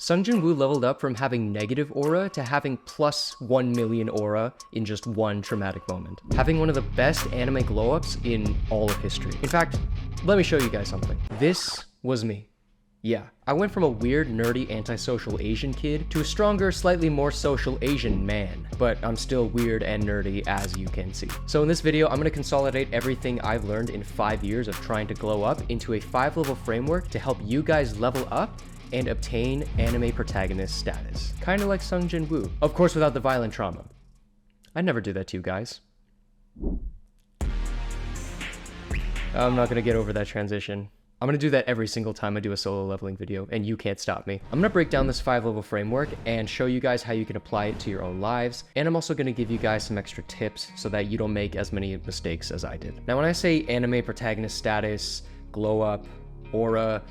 Sung Jin Woo leveled up from having negative aura to having plus 1 million aura in just one traumatic moment, having one of the best anime glow-ups in all of history. In fact, let me show you guys something. This was me. Yeah, I went from a weird, nerdy, antisocial Asian kid to a stronger, slightly more social Asian man, but I'm still weird and nerdy, as you can see. So in this video, I'm gonna consolidate everything I've learned in 5 years of trying to glow up into a 5-level framework to help you guys level up and obtain anime protagonist status. Kinda like Sung Jin Woo. Of course, without the violent trauma. I'd never do that to you guys. I'm not gonna get over that transition. I'm gonna do that every single time I do a solo leveling video, and you can't stop me. I'm gonna break down this 5-level framework and show you guys how you can apply it to your own lives, and I'm also gonna give you guys some extra tips so that you don't make as many mistakes as I did. Now, when I say anime protagonist status, glow up, aura,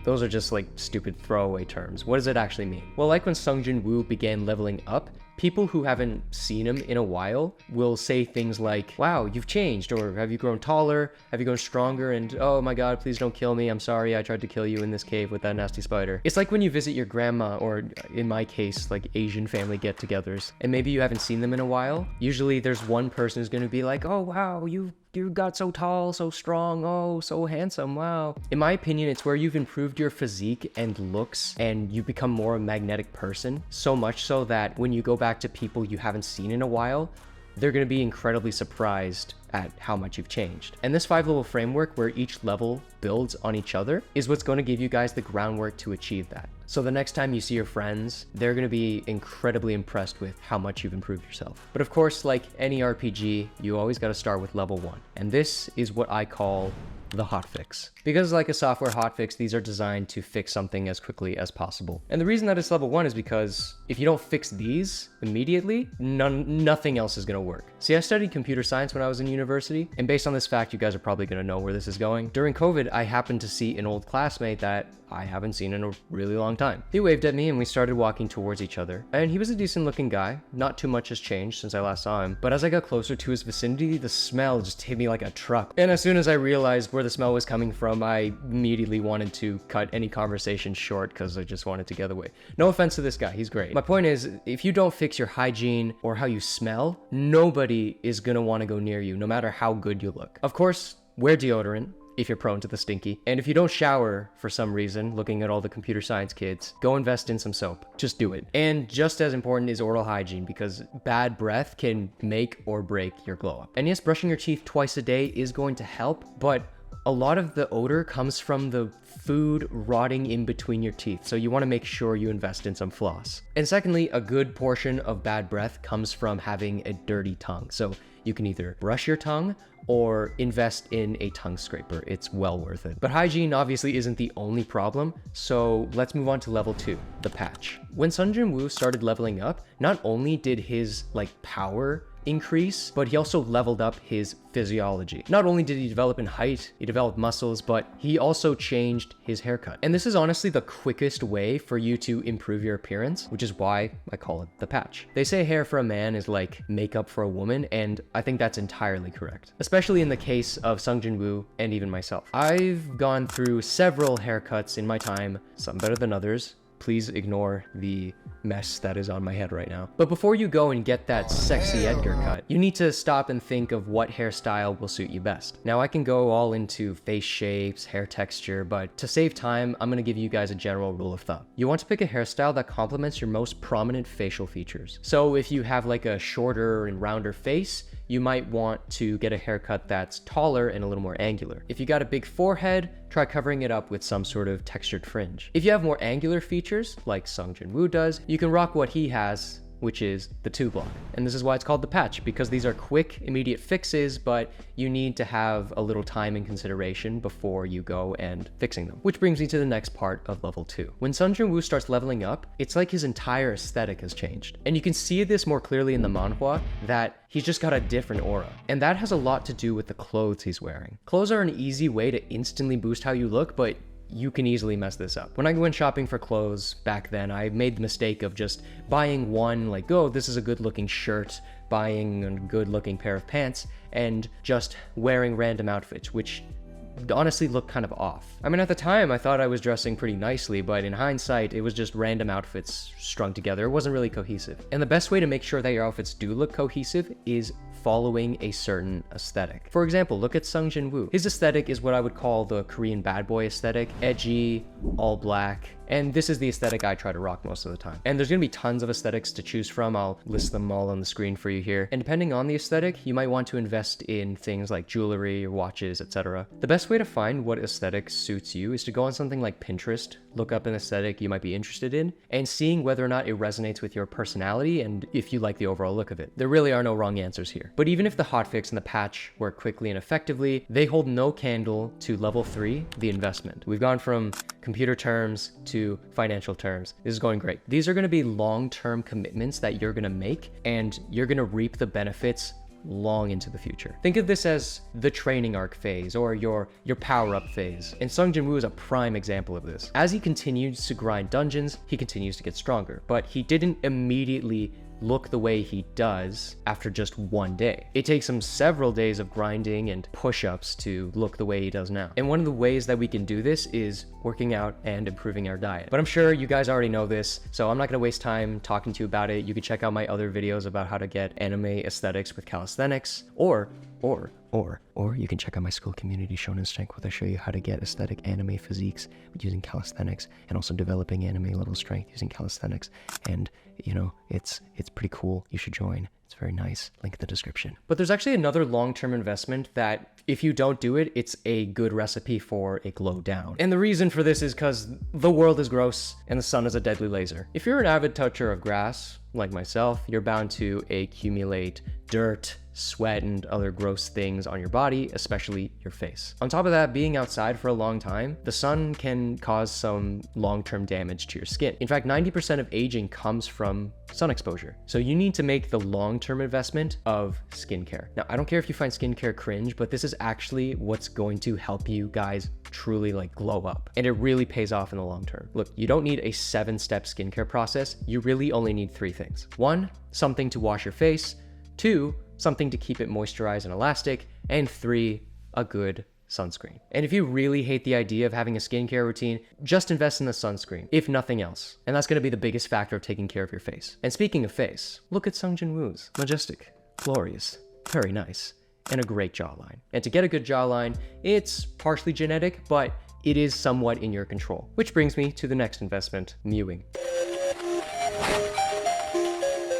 those are just like stupid throwaway terms. What does it actually mean? Well, like when Sung Jin Woo began leveling up, people who haven't seen him in a while will say things like, wow, you've changed, or have you grown taller? Have you grown stronger? And oh my god, please don't kill me. I'm sorry, I tried to kill you in this cave with that nasty spider. It's like when you visit your grandma, or in my case, like Asian family get-togethers, and maybe you haven't seen them in a while. Usually there's one person who's gonna be like, oh wow, you got so tall, so strong, oh, so handsome, wow. In my opinion, it's where you've improved your physique and looks and you become more a magnetic person, so much so that when you go back to people you haven't seen in a while, they're gonna be incredibly surprised at how much you've changed. And this 5-level framework where each level builds on each other is what's gonna give you guys the groundwork to achieve that. So the next time you see your friends, they're gonna be incredibly impressed with how much you've improved yourself. But of course, like any RPG, you always gotta start with level 1. And this is what I call the hotfix. Because like a software hotfix, these are designed to fix something as quickly as possible. And the reason that it's level 1 is because if you don't fix these immediately, nothing else is gonna work. See, I studied computer science when I was in university, and based on this fact, you guys are probably gonna know where this is going. During COVID, I happened to see an old classmate that I haven't seen in a really long time. He waved at me and we started walking towards each other. And he was a decent looking guy. Not too much has changed since I last saw him. But as I got closer to his vicinity, the smell just hit me like a truck. And as soon as I realized where the smell was coming from, I immediately wanted to cut any conversation short because I just wanted to get away. No offense to this guy, he's great. My point is, if you don't fix your hygiene or how you smell, nobody is gonna want to go near you, no matter how good you look. Of course, wear deodorant if you're prone to the stinky. And if you don't shower for some reason, looking at all the computer science kids, go invest in some soap. Just do it. And just as important is oral hygiene, because bad breath can make or break your glow up. And yes, brushing your teeth twice a day is going to help, but a lot of the odor comes from the food rotting in between your teeth, so you want to make sure you invest in some floss. And secondly, a good portion of bad breath comes from having a dirty tongue. So you can either brush your tongue or invest in a tongue scraper. It's well worth it. But hygiene obviously isn't the only problem, so let's move on to level 2, the patch. When Sung Jin Woo started leveling up, not only did his power increase, but he also leveled up his physiology. Not only did he develop in height, he developed muscles, but he also changed his haircut. And this is honestly the quickest way for you to improve your appearance, which is why I call it the patch. They say hair for a man is like makeup for a woman, and I think that's entirely correct. Especially in the case of Sung Jin Woo and even myself. I've gone through several haircuts in my time, some better than others. Please ignore the mess that is on my head right now. But before you go and get that sexy Edgar cut, you need to stop and think of what hairstyle will suit you best. Now, I can go all into face shapes, hair texture, but to save time, I'm gonna give you guys a general rule of thumb. You want to pick a hairstyle that complements your most prominent facial features. So if you have like a shorter and rounder face, you might want to get a haircut that's taller and a little more angular. If you got a big forehead, try covering it up with some sort of textured fringe. If you have more angular features, like Sung Jin Woo does, you can rock what he has, which is the 2-block. And this is why it's called the patch, because these are quick, immediate fixes, but you need to have a little time and consideration before you go and fixing them. Which brings me to the next part of level 2. When Sung Jin Woo starts leveling up, it's like his entire aesthetic has changed. And you can see this more clearly in the manhwa, that he's just got a different aura. And that has a lot to do with the clothes he's wearing. Clothes are an easy way to instantly boost how you look, but you can easily mess this up. When I went shopping for clothes back then, I made the mistake of just buying one, like, oh, this is a good looking shirt, buying a good looking pair of pants, and just wearing random outfits, which honestly looked kind of off. I mean, at the time, I thought I was dressing pretty nicely, but in hindsight, it was just random outfits strung together. It wasn't really cohesive. And the best way to make sure that your outfits do look cohesive is following a certain aesthetic. For example, look at Sung Jin Woo. His aesthetic is what I would call the Korean bad boy aesthetic, edgy, all black, and this is the aesthetic I try to rock most of the time. And there's gonna be tons of aesthetics to choose from. I'll list them all on the screen for you here. And depending on the aesthetic, you might want to invest in things like jewelry or watches, etc. The best way to find what aesthetic suits you is to go on something like Pinterest, look up an aesthetic you might be interested in, and seeing whether or not it resonates with your personality and if you like the overall look of it. There really are no wrong answers here. But even if the hotfix and the patch work quickly and effectively, they hold no candle to level 3, the investment. We've gone from computer terms to financial terms. This is going great. These are going to be long-term commitments that you're going to make, and you're going to reap the benefits long into the future. Think of this as the training arc phase or your power-up phase. And Sung Jin Woo is a prime example of this. As he continues to grind dungeons, he continues to get stronger, but he didn't immediately look the way he does after just one day. It takes him several days of grinding and push-ups to look the way he does now. And one of the ways that we can do this is working out and improving our diet. But I'm sure you guys already know this, so I'm not gonna waste time talking to you about it. You can check out my other videos about how to get anime aesthetics with calisthenics, or you can check out my school community Shonen Strength, where I show you how to get aesthetic anime physiques using calisthenics, and also developing anime level strength using calisthenics. And you know, it's pretty cool. You should join. It's very nice. Link in the description. But there's actually another long-term investment that if you don't do it, it's a good recipe for a glow down. And the reason for this is because the world is gross and the sun is a deadly laser. If you're an avid toucher of grass, like myself, you're bound to accumulate dirt, sweat, and other gross things on your body, especially your face. On top of that, being outside for a long time, the sun can cause some long-term damage to your skin. In fact, 90% of aging comes from sun exposure. So you need to make the long-term investment of skincare. Now, I don't care if you find skincare cringe, but this is actually what's going to help you guys truly like glow up. And it really pays off in the long term. Look, you don't need a 7-step skincare process. You really only need 3 things. 1, something to wash your face. 2, something to keep it moisturized and elastic. And 3, a good sunscreen. And if you really hate the idea of having a skincare routine, just invest in the sunscreen, if nothing else. And that's gonna be the biggest factor of taking care of your face. And speaking of face, look at Sung Jin Woo's. Majestic, glorious, very nice, and a great jawline. And to get a good jawline, it's partially genetic, but it is somewhat in your control. Which brings me to the next investment, mewing.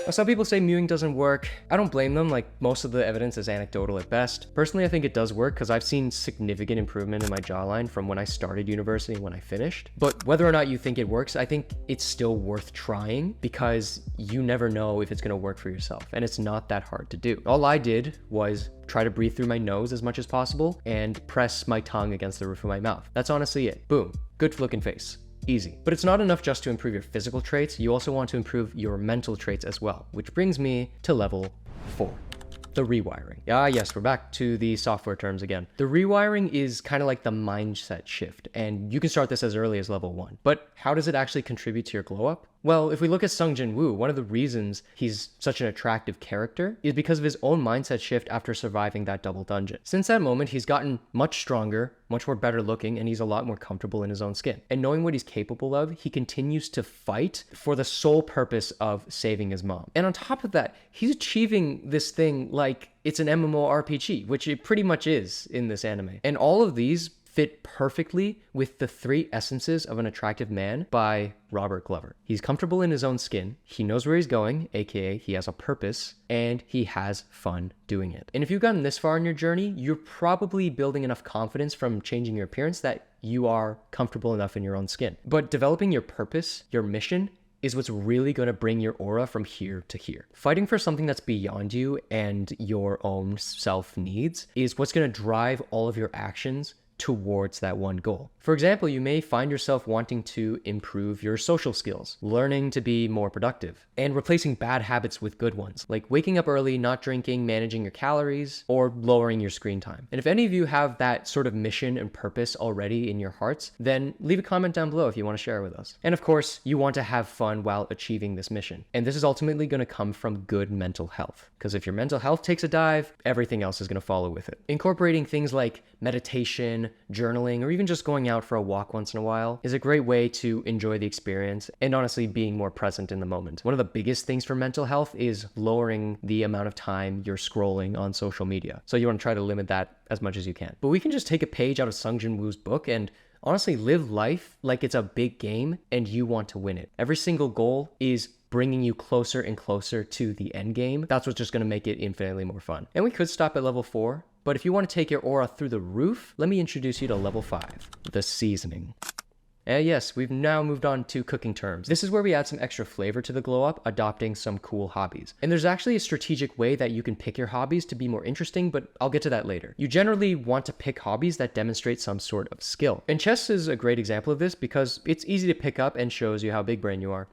Some people say mewing doesn't work. I don't blame them, like most of the evidence is anecdotal at best. Personally, I think it does work because I've seen significant improvement in my jawline from when I started university and when I finished. But whether or not you think it works, I think it's still worth trying because you never know if it's gonna work for yourself, and it's not that hard to do. All I did was try to breathe through my nose as much as possible and press my tongue against the roof of my mouth. That's honestly it. Boom, good looking face. Easy. But it's not enough just to improve your physical traits, you also want to improve your mental traits as well, which brings me to level 4. The rewiring. Yes, we're back to the software terms again. The rewiring is kind of like the mindset shift, and you can start this as early as level 1. But how does it actually contribute to your glow up? Well, if we look at Sung Jin Woo, one of the reasons he's such an attractive character is because of his own mindset shift after surviving that double dungeon. Since that moment, he's gotten much stronger, much more better looking, and he's a lot more comfortable in his own skin. And knowing what he's capable of, he continues to fight for the sole purpose of saving his mom. And on top of that, he's achieving this thing like it's an MMORPG, which it pretty much is in this anime. And all of these fit perfectly with the 3 essences of an attractive man by Robert Glover. He's comfortable in his own skin, he knows where he's going, aka he has a purpose, and he has fun doing it. And if you've gotten this far in your journey, you're probably building enough confidence from changing your appearance that you are comfortable enough in your own skin. But developing your purpose, your mission, is what's really going to bring your aura from here to here. Fighting for something that's beyond you and your own self needs is what's going to drive all of your actions towards that one goal. For example, you may find yourself wanting to improve your social skills, learning to be more productive, and replacing bad habits with good ones, like waking up early, not drinking, managing your calories, or lowering your screen time. And if any of you have that sort of mission and purpose already in your hearts, then leave a comment down below if you want to share it with us. And of course, you want to have fun while achieving this mission. And this is ultimately going to come from good mental health, because if your mental health takes a dive, everything else is going to follow with it. Incorporating things like meditation, journaling, or even just going out for a walk once in a while is a great way to enjoy the experience and honestly being more present in the moment. One of the biggest things for mental health is lowering the amount of time you're scrolling on social media. So you want to try to limit that as much as you can. But we can just take a page out of Sung Jin Woo's book and honestly live life like it's a big game and you want to win it. Every single goal is bringing you closer and closer to the end game. That's what's just going to make it infinitely more fun. And we could stop at level 4, but if you want to take your aura through the roof, let me introduce you to level 5, the seasoning. And yes, we've now moved on to cooking terms. This is where we add some extra flavor to the glow up, adopting some cool hobbies. And there's actually a strategic way that you can pick your hobbies to be more interesting, but I'll get to that later. You generally want to pick hobbies that demonstrate some sort of skill. And chess is a great example of this because it's easy to pick up and shows you how big brain you are.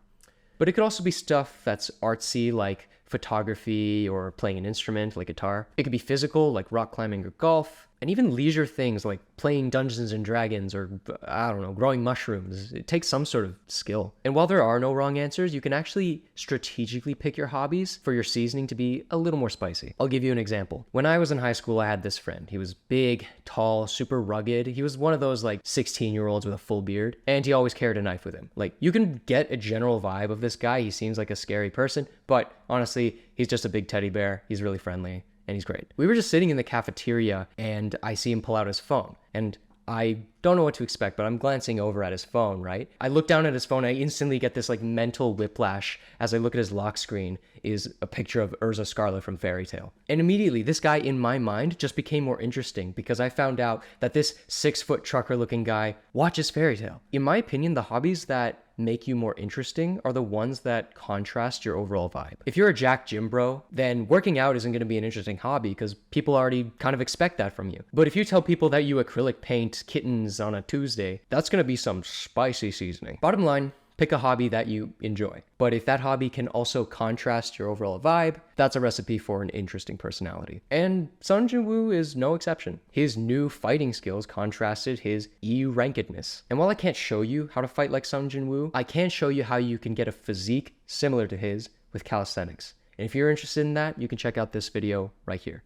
But it could also be stuff that's artsy, like photography or playing an instrument like guitar. It could be physical, like rock climbing or golf, and even leisure things like playing Dungeons and Dragons or, I don't know, growing mushrooms. It takes some sort of skill. And while there are no wrong answers, you can actually strategically pick your hobbies for your seasoning to be a little more spicy. I'll give you an example. When I was in high school, I had this friend. He was big, tall, super rugged. He was one of those like 16-year-olds with a full beard, and he always carried a knife with him. Like, you can get a general vibe of this guy. He seems like a scary person, but honestly, he's just a big teddy bear. He's really friendly. And he's great. We were just sitting in the cafeteria and I see him pull out his phone. And I don't know what to expect, but I'm glancing over at his phone, right? I look down at his phone, I instantly get this like mental whiplash as I look at his lock screen is a picture of Urza Scarlet from Fairy Tail. And immediately, this guy in my mind just became more interesting because I found out that this 6-foot trucker looking guy watches Fairy Tail. In my opinion, the hobbies that make you more interesting are the ones that contrast your overall vibe. If you're a Jack Gym bro, then working out isn't going to be an interesting hobby because people already kind of expect that from you. But if you tell people that you acrylic paint kittens on a Tuesday, that's going to be some spicy seasoning. Bottom line, pick a hobby that you enjoy. But if that hobby can also contrast your overall vibe, that's a recipe for an interesting personality. And Sung Jin Woo is no exception. His new fighting skills contrasted his EU rankedness. And while I can't show you how to fight like Sung Jin Woo, I can show you how you can get a physique similar to his with calisthenics. And if you're interested in that, you can check out this video right here.